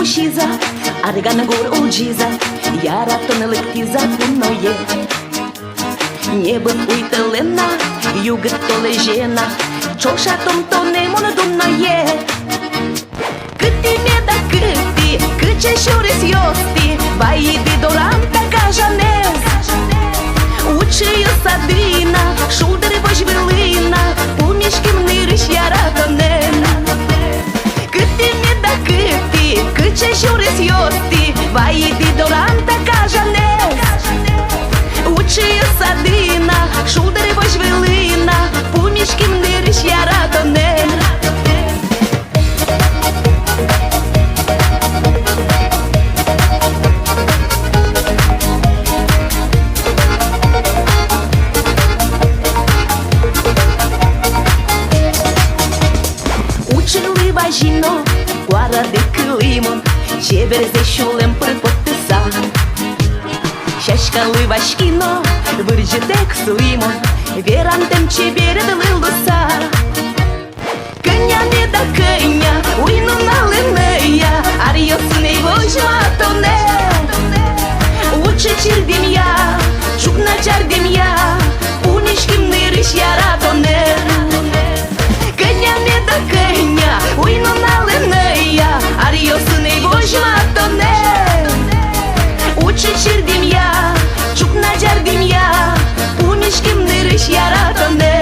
ușiza, argan gor uđiza, яратон лектиза пуное. Небо уйтелена, югът то лежена, чошатом то не мона думное. Câti mi-e da câti, câce șures iosti, vai de doranta кажанез. Учи садина, шудери божвелина, помішким нириш яратонен. Câti mi-e da câti, câce șures iosti, vai de doranta кажанез. Учи садина, шудери божвелина, помішким нириш яратонен. Vagino, coara de climă, ce verzeșulem prăpătăsa. Și-așca lui vașchino, vârge de xlimă, verantem ce bere de lăsa. Cănia ne da cănia, ui nu nalănăia, ar eu să ne-i văjmatone. Uce cir de-mi ea, ciucna cear de-mi ea, punișchim năriși yaratone. Cănia ne da cănia, ui nu nalănăia, ar eu să ne-i văjmatone. Uce cir de-mi ea, ciucna cear de-mi ea, punișchim năriși yaratone.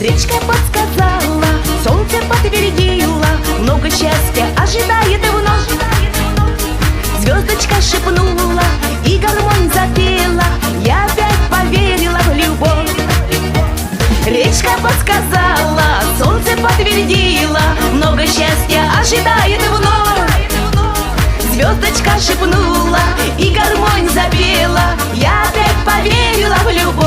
Речка подсказала, солнце подтвердило, много счастья ожидает давно. Звездочка шепнула, и гармонь запела, я опять поверила в любовь. Речка подсказала, солнце подтвердило, много счастья ожидает вновь. Звездочка шепнула, и гармонь запела, я опять поверила в любовь.